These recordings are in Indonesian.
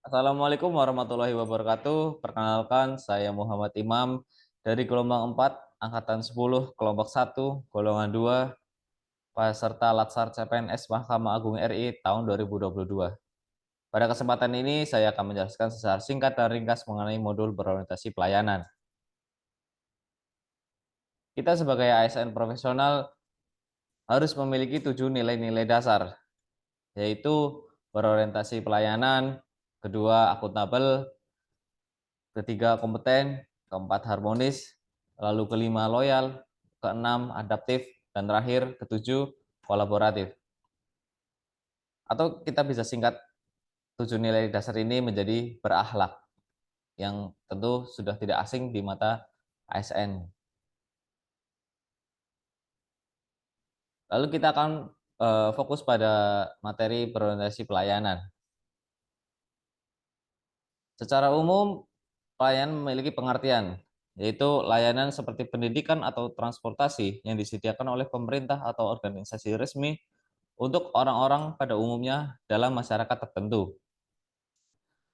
Assalamualaikum warahmatullahi wabarakatuh. Perkenalkan, saya Muhammad Imam dari gelombang 4, angkatan 10, kelompok 1, golongan 2, peserta Latsar CPNS Mahkamah Agung RI tahun 2022. Pada kesempatan ini, saya akan menjelaskan secara singkat dan ringkas mengenai modul berorientasi pelayanan. Kita sebagai ASN profesional harus memiliki 7 nilai-nilai dasar, yaitu berorientasi pelayanan, kedua akuntabel, ketiga kompeten, keempat harmonis, lalu kelima loyal, keenam adaptif, dan terakhir ketujuh kolaboratif. Atau kita bisa singkat 7 nilai dasar ini menjadi berakhlak, yang tentu sudah tidak asing di mata ASN. Lalu kita akan fokus pada materi berorientasi pelayanan. Secara umum, pelayanan memiliki pengertian, yaitu layanan seperti pendidikan atau transportasi yang disediakan oleh pemerintah atau organisasi resmi untuk orang-orang pada umumnya dalam masyarakat tertentu.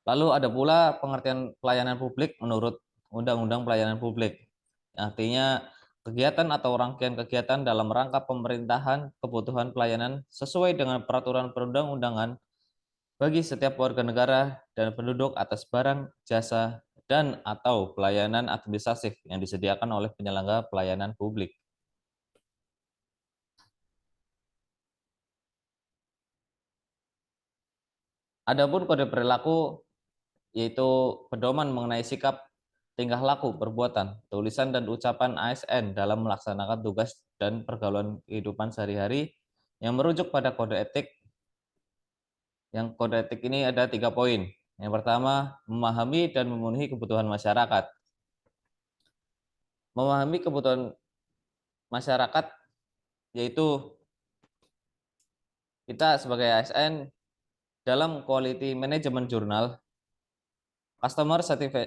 Lalu ada pula pengertian pelayanan publik menurut Undang-Undang Pelayanan Publik, artinya kegiatan atau rangkaian kegiatan dalam rangka pemerintahan kebutuhan pelayanan sesuai dengan peraturan perundang-undangan bagi setiap warga negara dan penduduk atas barang, jasa, dan atau pelayanan administratif yang disediakan oleh penyelenggara pelayanan publik. Adapun kode perilaku yaitu pedoman mengenai sikap, tingkah laku, perbuatan, tulisan dan ucapan ASN dalam melaksanakan tugas dan pergaulan kehidupan sehari-hari yang merujuk pada kode etik. Yang kode etik ini ada 3 poin. Yang pertama, memahami dan memenuhi kebutuhan masyarakat. Memahami kebutuhan masyarakat yaitu kita sebagai ASN dalam quality management journal, customer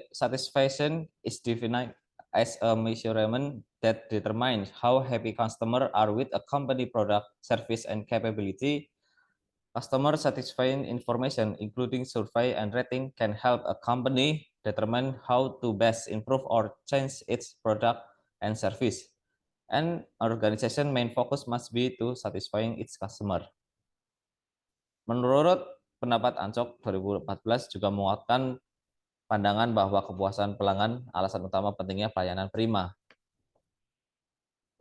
satisfaction is defined as a measurement that determines how happy customers are with a company product, service, and capability. Customer satisfying information, including survey and rating, can help a company determine how to best improve or change its product and service. And organization main focus must be to satisfying its customer. Menurut pendapat Ancok 2014 juga menguatkan pandangan bahwa kepuasan pelanggan alasan utama pentingnya pelayanan prima.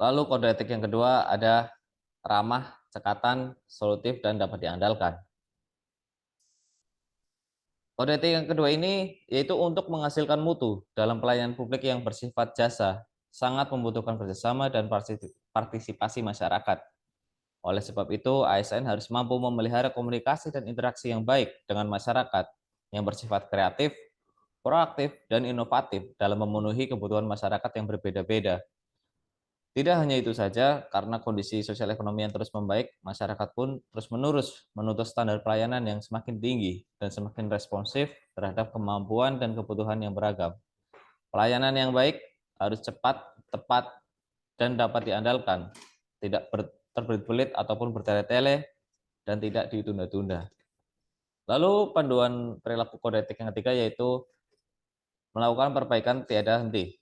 Lalu kode etik yang kedua ada ramah, cekatan, solutif, dan dapat diandalkan. Kode etik yang kedua ini yaitu untuk menghasilkan mutu dalam pelayanan publik yang bersifat jasa, sangat membutuhkan kerjasama dan partisipasi masyarakat. Oleh sebab itu, ASN harus mampu memelihara komunikasi dan interaksi yang baik dengan masyarakat yang bersifat kreatif, proaktif, dan inovatif dalam memenuhi kebutuhan masyarakat yang berbeda-beda. Tidak hanya itu saja, karena kondisi sosial ekonomi yang terus membaik, masyarakat pun terus-menerus menuntut standar pelayanan yang semakin tinggi dan semakin responsif terhadap kemampuan dan kebutuhan yang beragam. Pelayanan yang baik harus cepat, tepat, dan dapat diandalkan, tidak terbelit-belit ataupun bertele-tele, dan tidak ditunda-tunda. Lalu panduan perilaku kode etik yang ketiga yaitu melakukan perbaikan tiada henti.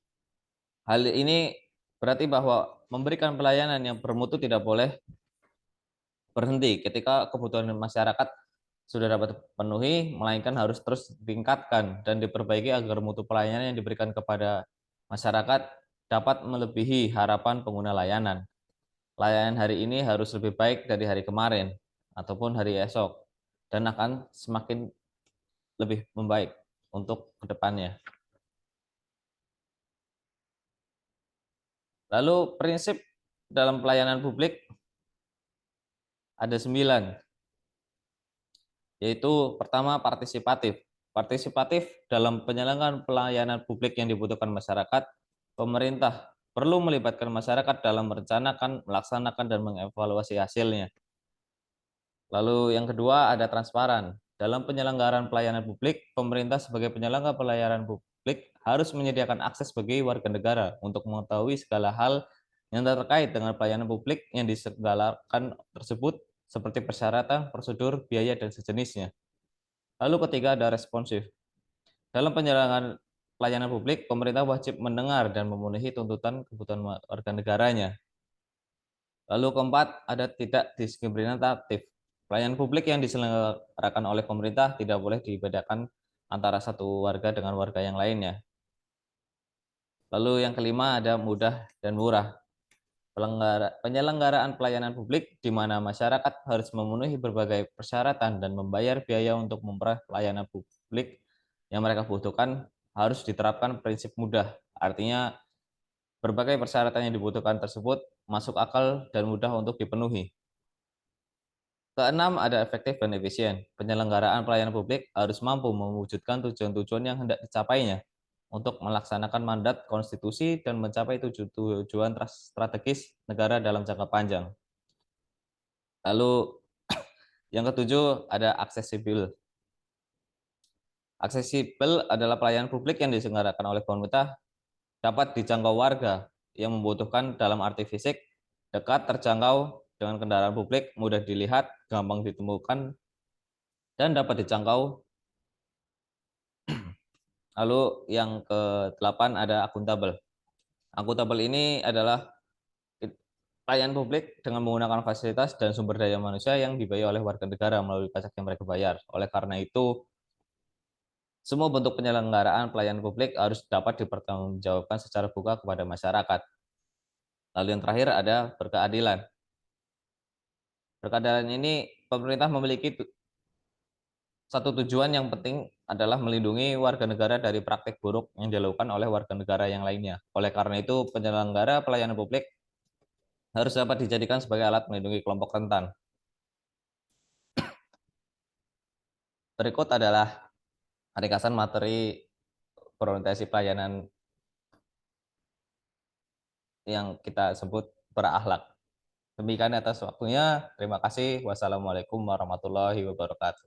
Hal ini berarti bahwa memberikan pelayanan yang bermutu tidak boleh berhenti ketika kebutuhan masyarakat sudah dapat terpenuhi, melainkan harus terus ditingkatkan dan diperbaiki agar mutu pelayanan yang diberikan kepada masyarakat dapat melebihi harapan pengguna layanan. Layanan hari ini harus lebih baik dari hari kemarin ataupun hari esok dan akan semakin lebih membaik untuk kedepannya. Lalu prinsip dalam pelayanan publik ada 9, yaitu pertama partisipatif. Partisipatif dalam penyelenggaraan pelayanan publik yang dibutuhkan masyarakat, pemerintah perlu melibatkan masyarakat dalam merencanakan, melaksanakan, dan mengevaluasi hasilnya. Lalu yang kedua ada transparan. Dalam penyelenggaraan pelayanan publik, pemerintah sebagai penyelenggara pelayanan publik harus menyediakan akses bagi warga negara untuk mengetahui segala hal yang terkait dengan pelayanan publik yang diselenggarakan tersebut seperti persyaratan, prosedur, biaya, dan sejenisnya. Lalu ketiga ada responsif. Dalam penyelenggaraan pelayanan publik, pemerintah wajib mendengar dan memenuhi tuntutan kebutuhan warga negaranya. Lalu keempat, ada tidak diskriminatif. Pelayanan publik yang diselenggarakan oleh pemerintah tidak boleh dibedakan antara satu warga dengan warga yang lainnya. Lalu yang kelima ada mudah dan murah. Penyelenggaraan pelayanan publik di mana masyarakat harus memenuhi berbagai persyaratan dan membayar biaya untuk memperoleh pelayanan publik yang mereka butuhkan harus diterapkan prinsip mudah. Artinya berbagai persyaratan yang dibutuhkan tersebut masuk akal dan mudah untuk dipenuhi. Keenam, ada efektif dan efisien. Penyelenggaraan pelayanan publik harus mampu mewujudkan tujuan-tujuan yang hendak dicapainya untuk melaksanakan mandat konstitusi dan mencapai tujuan strategis negara dalam jangka panjang. Lalu yang ketujuh ada aksesibel. Aksesibel adalah pelayanan publik yang diselenggarakan oleh pemerintah dapat dijangkau warga yang membutuhkan dalam arti fisik, dekat, terjangkau dengan kendaraan publik, mudah dilihat, gampang ditemukan, dan dapat dijangkau. Lalu yang ke-8 ada akuntabel. Akuntabel ini adalah pelayanan publik dengan menggunakan fasilitas dan sumber daya manusia yang dibayar oleh warga negara melalui pajak yang mereka bayar. Oleh karena itu, semua bentuk penyelenggaraan pelayanan publik harus dapat dipertanggungjawabkan secara buka kepada masyarakat. Lalu yang terakhir ada berkeadilan. Berkeadilan ini pemerintah memiliki satu tujuan yang penting adalah melindungi warga negara dari praktik buruk yang dilakukan oleh warga negara yang lainnya. Oleh karena itu, penyelenggara pelayanan publik harus dapat dijadikan sebagai alat melindungi kelompok rentan. Berikut adalah ringkasan materi berorientasi pelayanan yang kita sebut berakhlak. Demikian atas waktunya. Terima kasih. Wassalamualaikum warahmatullahi wabarakatuh.